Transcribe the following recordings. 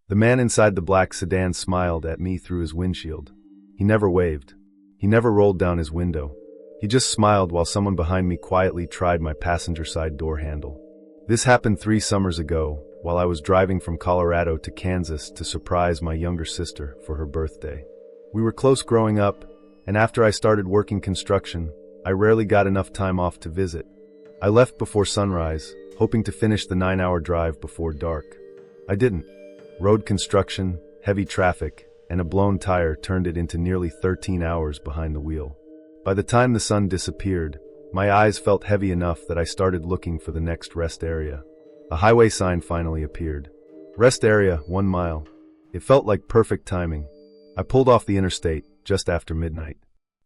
The man inside the black sedan smiled at me through his windshield. He never waved. He never rolled down his window. He just smiled while someone behind me quietly tried my passenger side door handle. This happened 3 summers ago, while I was driving from Colorado to Kansas to surprise my younger sister for her birthday. We were close growing up, and after I started working construction, I rarely got enough time off to visit. I left before sunrise, hoping to finish the 9-hour drive before dark. I didn't. Road construction, heavy traffic, and a blown tire turned it into nearly 13 hours behind the wheel. By the time the sun disappeared, my eyes felt heavy enough that I started looking for the next rest area. A highway sign finally appeared. Rest area, 1 mile. It felt like perfect timing. I pulled off the interstate just after midnight.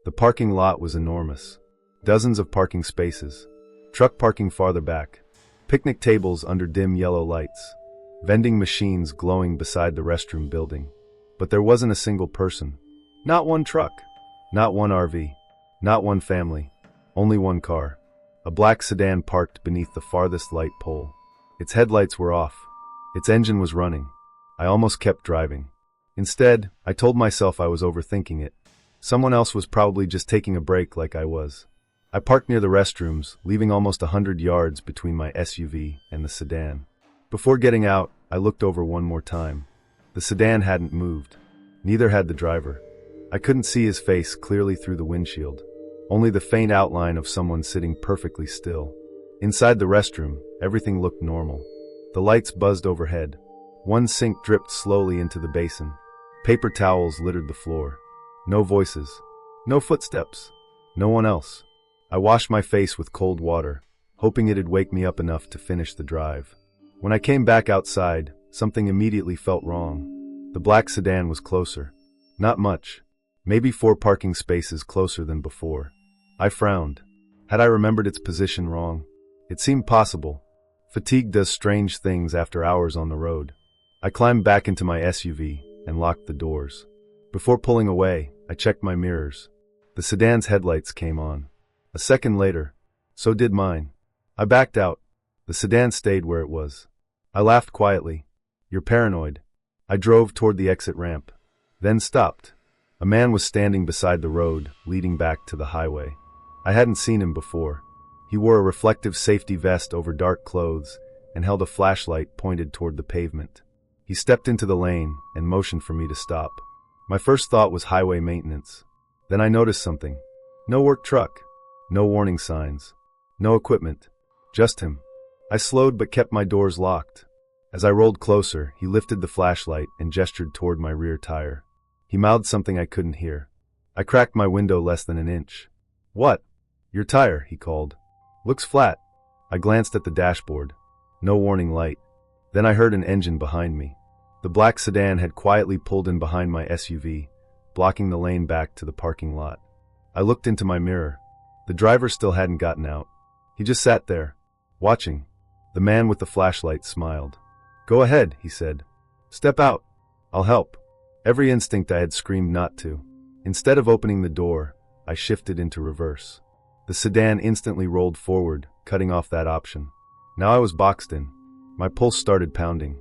The parking lot was enormous. Dozens of parking spaces. Truck parking farther back. Picnic tables under dim yellow lights. Vending machines glowing beside the restroom building. But there wasn't a single person. Not one truck. Not one RV. Not one family. Only one car. A black sedan parked beneath the farthest light pole. Its headlights were off. Its engine was running. I almost kept driving. Instead, I told myself I was overthinking it. Someone else was probably just taking a break like I was. I parked near the restrooms, leaving almost 100 yards between my SUV and the sedan. Before getting out, I looked over one more time. The sedan hadn't moved. Neither had the driver. I couldn't see his face clearly through the windshield. Only the faint outline of someone sitting perfectly still. Inside the restroom, everything looked normal. The lights buzzed overhead. One sink dripped slowly into the basin. Paper towels littered the floor. No voices. No footsteps. No one else. I washed my face with cold water, hoping it'd wake me up enough to finish the drive. When I came back outside, something immediately felt wrong. The black sedan was closer. Not much. Maybe 4 parking spaces closer than before. I frowned. Had I remembered its position wrong? It seemed possible. Fatigue does strange things after hours on the road. I climbed back into my SUV and locked the doors. Before pulling away, I checked my mirrors. The sedan's headlights came on. A second later, so did mine. I backed out. The sedan stayed where it was. I laughed quietly. You're paranoid. I drove toward the exit ramp. Then stopped. A man was standing beside the road, leading back to the highway. I hadn't seen him before. He wore a reflective safety vest over dark clothes and held a flashlight pointed toward the pavement. He stepped into the lane and motioned for me to stop. My first thought was highway maintenance. Then I noticed something. No work truck. No warning signs. No equipment. Just him. I slowed but kept my doors locked. As I rolled closer, he lifted the flashlight and gestured toward my rear tire. He mouthed something I couldn't hear. I cracked my window less than an inch. What? Your tire, he called. Looks flat. I glanced at the dashboard. No warning light. Then I heard an engine behind me. The black sedan had quietly pulled in behind my SUV, blocking the lane back to the parking lot. I looked into my mirror. The driver still hadn't gotten out. He just sat there, watching. The man with the flashlight smiled. Go ahead, he said. Step out. I'll help. Every instinct I had screamed not to. Instead of opening the door, I shifted into reverse. The sedan instantly rolled forward, cutting off that option. Now I was boxed in. My pulse started pounding.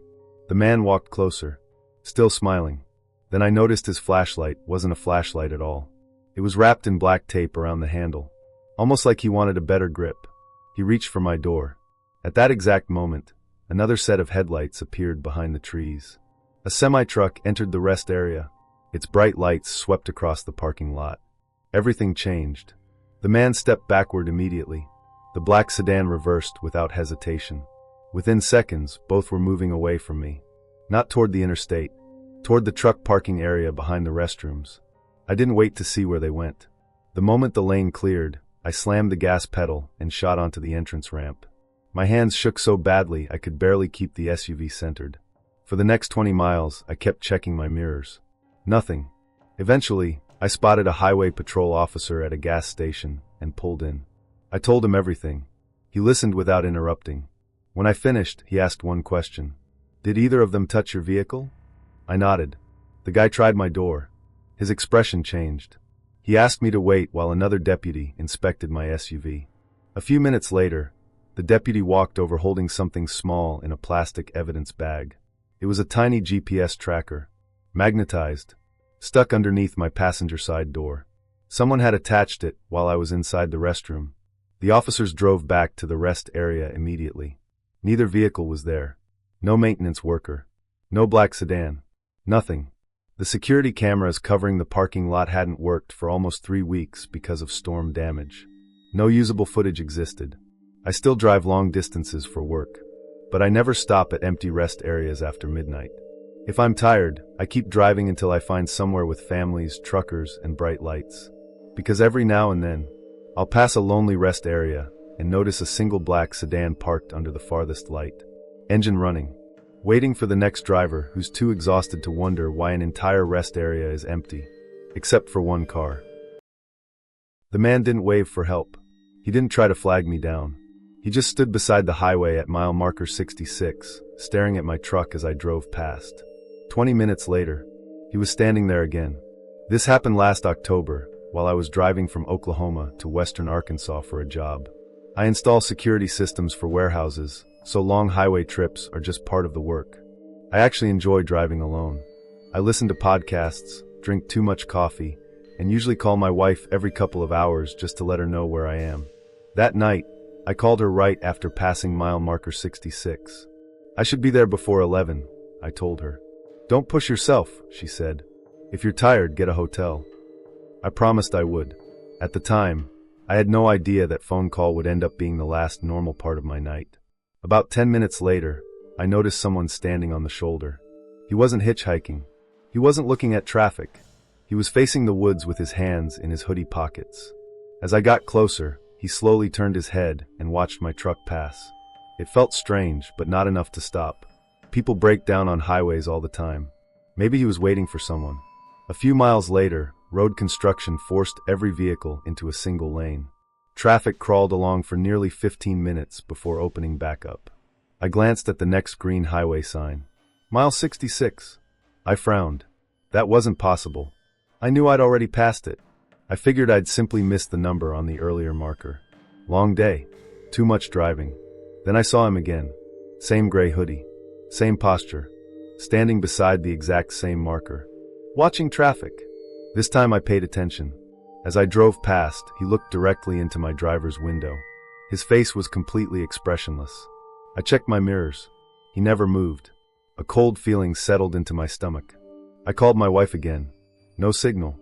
The man walked closer, still smiling. Then I noticed his flashlight wasn't a flashlight at all. It was wrapped in black tape around the handle, almost like he wanted a better grip. He reached for my door. At that exact moment, another set of headlights appeared behind the trees. A semi-truck entered the rest area. Its bright lights swept across the parking lot. Everything changed. The man stepped backward immediately. The black sedan reversed without hesitation. Within seconds, both were moving away from me. Not toward the interstate, toward the truck parking area behind the restrooms. I didn't wait to see where they went. The moment the lane cleared, I slammed the gas pedal and shot onto the entrance ramp. My hands shook so badly I could barely keep the SUV centered. For the next 20 miles, I kept checking my mirrors. Nothing. Eventually, I spotted a highway patrol officer at a gas station and pulled in. I told him everything. He listened without interrupting. When I finished, he asked one question. Did either of them touch your vehicle? I nodded. The guy tried my door. His expression changed. He asked me to wait while another deputy inspected my SUV. A few minutes later, the deputy walked over holding something small in a plastic evidence bag. It was a tiny GPS tracker, magnetized, stuck underneath my passenger side door. Someone had attached it while I was inside the restroom. The officers drove back to the rest area immediately. Neither vehicle was there. No maintenance worker. No black sedan. Nothing. The security cameras covering the parking lot hadn't worked for almost 3 weeks because of storm damage. No usable footage existed. I still drive long distances for work, but I never stop at empty rest areas after midnight. If I'm tired, I keep driving until I find somewhere with families, truckers, and bright lights. Because every now and then, I'll pass a lonely rest area and notice a single black sedan parked under the farthest light. Engine running, waiting for the next driver who's too exhausted to wonder why an entire rest area is empty, except for one car. The man didn't wave for help. He didn't try to flag me down. He just stood beside the highway at mile marker 66, staring at my truck as I drove past. 20 minutes later, he was standing there again. This happened last October, while I was driving from Oklahoma to western Arkansas for a job. I install security systems for warehouses, so long highway trips are just part of the work. I actually enjoy driving alone. I listen to podcasts, drink too much coffee, and usually call my wife every couple of hours just to let her know where I am. That night, I called her right after passing mile marker 66. I should be there before 11, I told her. Don't push yourself, she said. If you're tired, get a hotel. I promised I would. At the time, I had no idea that phone call would end up being the last normal part of my night. About 10 minutes later, I noticed someone standing on the shoulder. He wasn't hitchhiking. He wasn't looking at traffic. He was facing the woods with his hands in his hoodie pockets. As I got closer, he slowly turned his head and watched my truck pass. It felt strange, but not enough to stop. People break down on highways all the time. Maybe he was waiting for someone. A few miles later, road construction forced every vehicle into a single lane. Traffic crawled along for nearly 15 minutes before opening back up. I glanced at the next green highway sign. Mile 66. I frowned. That wasn't possible. I knew I'd already passed it. I figured I'd simply missed the number on the earlier marker. Long day. Too much driving. Then I saw him again. Same gray hoodie. Same posture. Standing beside the exact same marker. Watching traffic. This time I paid attention. As I drove past, he looked directly into my driver's window. His face was completely expressionless. I checked my mirrors. He never moved. A cold feeling settled into my stomach. I called my wife again. No signal.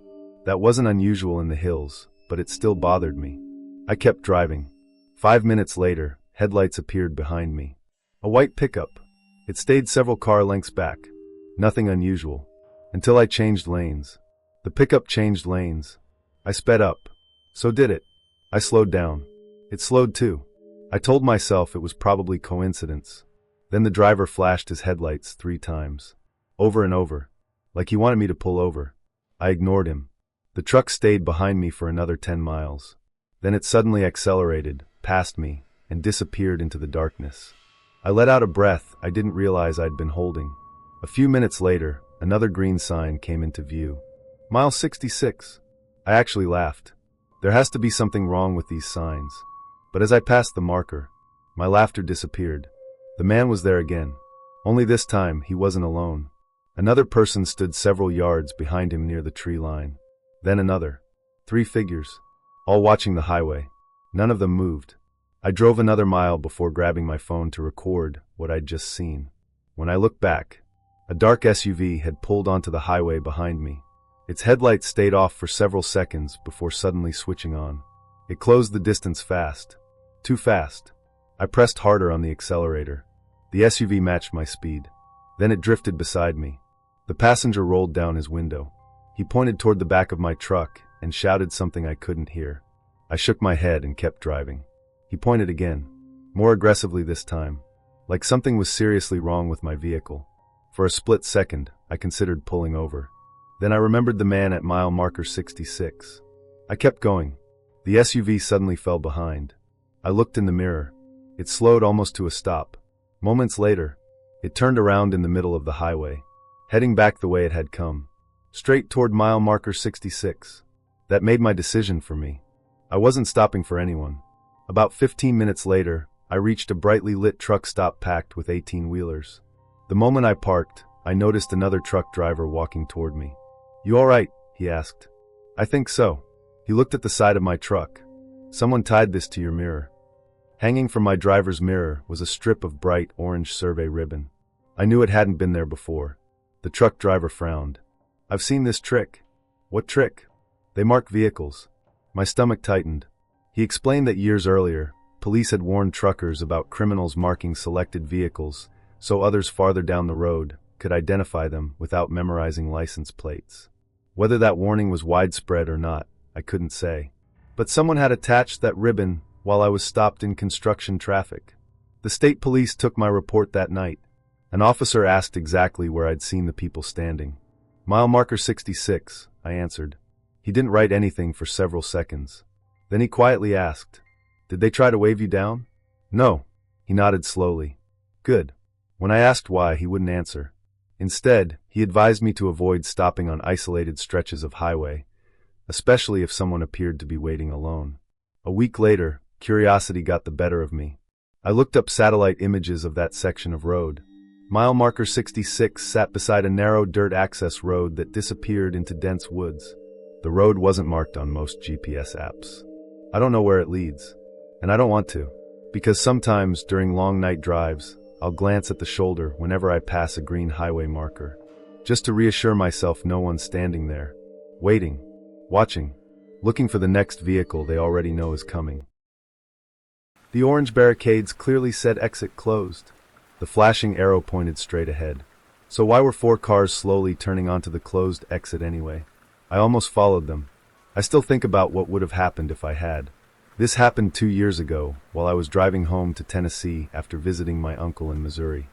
That wasn't unusual in the hills, but it still bothered me. I kept driving. 5 minutes later, headlights appeared behind me. A white pickup. It stayed several car lengths back. Nothing unusual. Until I changed lanes. The pickup changed lanes. I sped up. So did it. I slowed down. It slowed too. I told myself it was probably coincidence. Then the driver flashed his headlights 3 times. Over and over. Like he wanted me to pull over. I ignored him. The truck stayed behind me for another 10 miles. Then it suddenly accelerated, past me, and disappeared into the darkness. I let out a breath I didn't realize I'd been holding. A few minutes later, another green sign came into view. Mile 66. I actually laughed. There has to be something wrong with these signs. But as I passed the marker, my laughter disappeared. The man was there again. Only this time, he wasn't alone. Another person stood several yards behind him near the tree line. Then another. 3 figures. All watching the highway. None of them moved. I drove another mile before grabbing my phone to record what I'd just seen. When I looked back, a dark SUV had pulled onto the highway behind me. Its headlights stayed off for several seconds before suddenly switching on. It closed the distance fast. Too fast. I pressed harder on the accelerator. The SUV matched my speed. Then it drifted beside me. The passenger rolled down his window. He pointed toward the back of my truck and shouted something I couldn't hear. I shook my head and kept driving. He pointed again, more aggressively this time, like something was seriously wrong with my vehicle. For a split second, I considered pulling over. Then I remembered the man at mile marker 66. I kept going. The SUV suddenly fell behind. I looked in the mirror. It slowed almost to a stop. Moments later, it turned around in the middle of the highway, heading back the way it had come, straight toward mile marker 66. That made my decision for me. I wasn't stopping for anyone. About 15 minutes later, I reached a brightly lit truck stop packed with 18-wheelers. The moment I parked, I noticed another truck driver walking toward me. "You all right?" he asked. "I think so." He looked at the side of my truck. "Someone tied this to your mirror." Hanging from my driver's mirror was a strip of bright orange survey ribbon. I knew it hadn't been there before. The truck driver frowned. "I've seen this trick." "What trick?" "They mark vehicles." My stomach tightened. He explained that years earlier, police had warned truckers about criminals marking selected vehicles so others farther down the road could identify them without memorizing license plates. Whether that warning was widespread or not, I couldn't say. But someone had attached that ribbon while I was stopped in construction traffic. The state police took my report that night. An officer asked exactly where I'd seen the people standing. "Mile marker 66, I answered. He didn't write anything for several seconds. Then he quietly asked, "Did they try to wave you down?" "No." He nodded slowly. "Good." When I asked why, he wouldn't answer. Instead, he advised me to avoid stopping on isolated stretches of highway, especially if someone appeared to be waiting alone. A week later, curiosity got the better of me. I looked up satellite images of that section of road. Mile marker 66 sat beside a narrow dirt access road that disappeared into dense woods. The road wasn't marked on most GPS apps. I don't know where it leads, and I don't want to, because sometimes during long night drives, I'll glance at the shoulder whenever I pass a green highway marker, just to reassure myself no one's standing there, waiting, watching, looking for the next vehicle they already know is coming. The orange barricades clearly said exit closed. The flashing arrow pointed straight ahead. So why were 4 cars slowly turning onto the closed exit anyway? I almost followed them. I still think about what would have happened if I had. This happened 2 years ago, while I was driving home to Tennessee after visiting my uncle in Missouri.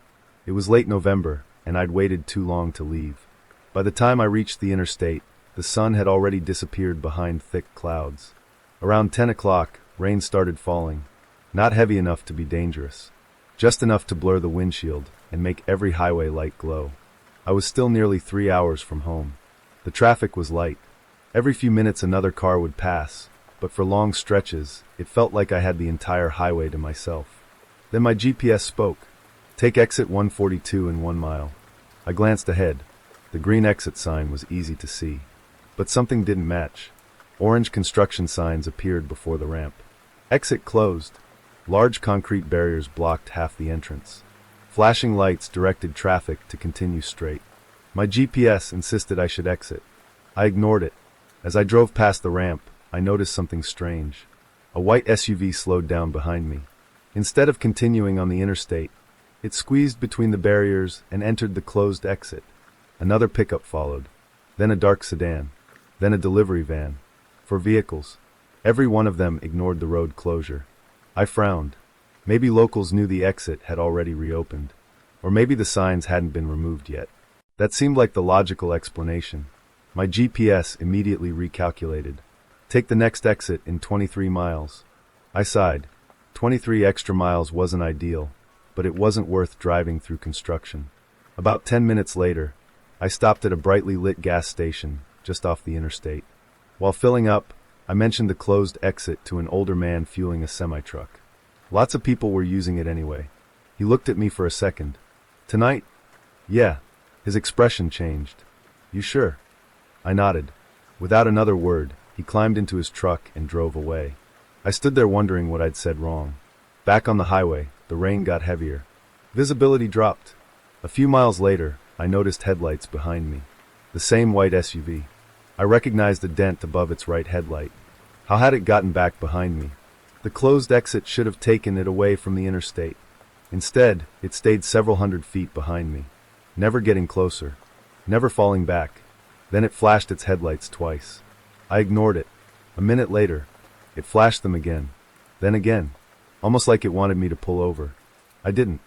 It was late November, and I'd waited too long to leave. By the time I reached the interstate, the sun had already disappeared behind thick clouds. Around 10 o'clock, rain started falling. Not heavy enough to be dangerous. Just enough to blur the windshield and make every highway light glow. I was still nearly 3 hours from home. The traffic was light. Every few minutes another car would pass, but for long stretches, it felt like I had the entire highway to myself. Then my GPS spoke. "Take exit 142 in 1 mile." I glanced ahead. The green exit sign was easy to see. But something didn't match. Orange construction signs appeared before the ramp. Exit closed. Large concrete barriers blocked half the entrance. Flashing lights directed traffic to continue straight. My GPS insisted I should exit. I ignored it. As I drove past the ramp, I noticed something strange. A white SUV slowed down behind me. Instead of continuing on the interstate, it squeezed between the barriers and entered the closed exit. Another pickup followed, then a dark sedan, then a delivery van. 4 vehicles. Every one of them ignored the road closure. I frowned. Maybe locals knew the exit had already reopened. Or maybe the signs hadn't been removed yet. That seemed like the logical explanation. My GPS immediately recalculated. "Take the next exit in 23 miles. I sighed. 23 extra miles wasn't ideal, but it wasn't worth driving through construction. About 10 minutes later, I stopped at a brightly lit gas station just off the interstate. While filling up, I mentioned the closed exit to an older man fueling a semi-truck. Lots of people were using it anyway. He looked at me for a second. "Tonight?" "Yeah." His expression changed. "You sure?" I nodded. Without another word, he climbed into his truck and drove away. I stood there wondering what I'd said wrong. Back on the highway, the rain got heavier. Visibility dropped. A few miles later, I noticed headlights behind me. The same white SUV. I recognized a dent above its right headlight. How had it gotten back behind me? The closed exit should have taken it away from the interstate. Instead, it stayed several hundred feet behind me, never getting closer, never falling back. Then it flashed its headlights twice. I ignored it. A minute later, it flashed them again. Then again, almost like it wanted me to pull over. I didn't.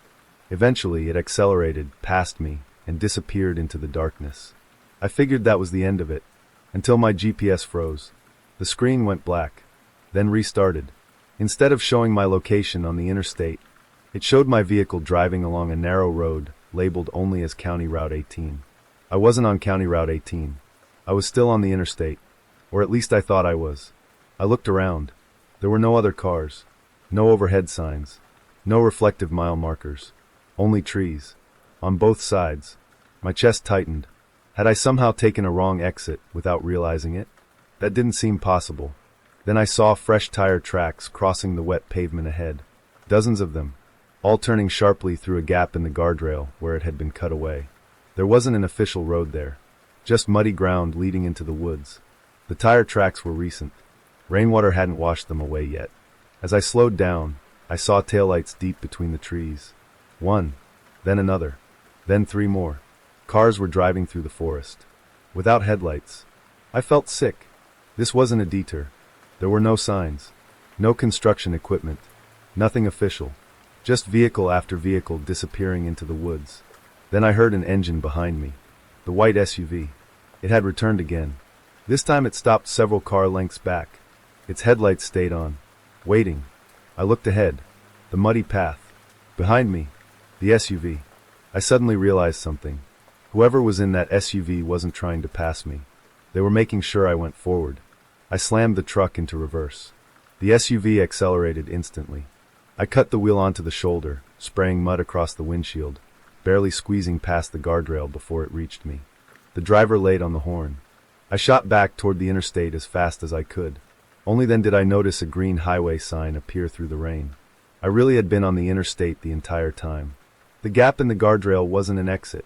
Eventually, it accelerated past me and disappeared into the darkness. I figured that was the end of it, until my GPS froze. The screen went black, then restarted. Instead of showing my location on the interstate, it showed my vehicle driving along a narrow road labeled only as County Route 18. I wasn't on County Route 18. I was still on the interstate, or at least I thought I was. I looked around. There were no other cars, no overhead signs, no reflective mile markers, only trees. On both sides. My chest tightened. Had I somehow taken a wrong exit without realizing it? That didn't seem possible. Then I saw fresh tire tracks crossing the wet pavement ahead. Dozens of them, all turning sharply through a gap in the guardrail where it had been cut away. There wasn't an official road there, just muddy ground leading into the woods. The tire tracks were recent. Rainwater hadn't washed them away yet. As I slowed down, I saw taillights deep between the trees. One, then another, then three more. Cars were driving through the forest. Without headlights. I felt sick. This wasn't a detour. There were no signs. No construction equipment. Nothing official. Just vehicle after vehicle disappearing into the woods. Then I heard an engine behind me. The white SUV. It had returned again. This time it stopped several car lengths back. Its headlights stayed on. Waiting. I looked ahead. The muddy path. Behind me. The SUV. I suddenly realized something. Whoever was in that SUV wasn't trying to pass me. They were making sure I went forward. I slammed the truck into reverse. The SUV accelerated instantly. I cut the wheel onto the shoulder, spraying mud across the windshield, barely squeezing past the guardrail before it reached me. The driver laid on the horn. I shot back toward the interstate as fast as I could. Only then did I notice a green highway sign appear through the rain. I really had been on the interstate the entire time. The gap in the guardrail wasn't an exit.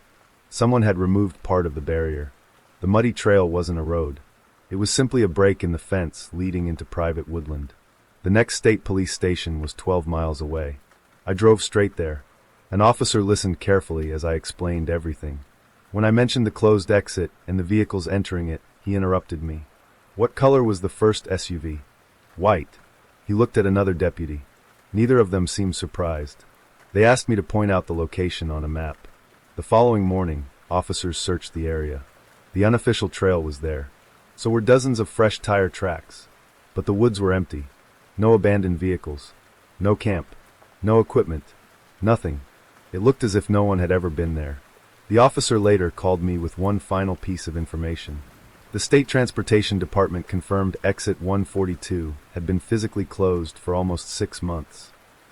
Someone had removed part of the barrier. The muddy trail wasn't a road. It was simply a break in the fence leading into private woodland. The next state police station was 12 miles away. I drove straight there. An officer listened carefully as I explained everything. When I mentioned the closed exit and the vehicles entering it, he interrupted me. What color was the first SUV? White. He looked at another deputy. Neither of them seemed surprised. They asked me to point out the location on a map. The following morning, officers searched the area. The unofficial trail was there. So were dozens of fresh tire tracks. But the woods were empty. No abandoned vehicles. No camp. No equipment. Nothing. It looked as if no one had ever been there. The officer later called me with one final piece of information. The State Transportation Department confirmed exit 142 had been physically closed for almost 6 months.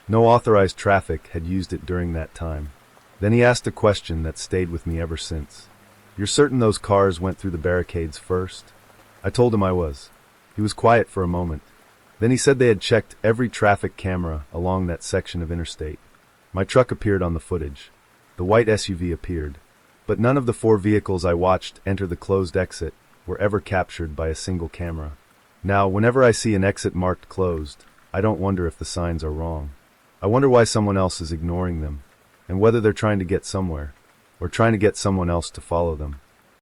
No authorized traffic had used it during that time. Then he asked a question that stayed with me ever since. You're certain those cars went through the barricades first? I told him I was. He was quiet for a moment. Then he said they had checked every traffic camera along that section of interstate. My truck appeared on the footage. The white SUV appeared. But none of the 4 vehicles I watched enter the closed exit were ever captured by a single camera. Now, whenever I see an exit marked closed, I don't wonder if the signs are wrong. I wonder why someone else is ignoring them, and whether they're trying to get somewhere, or trying to get someone else to follow them.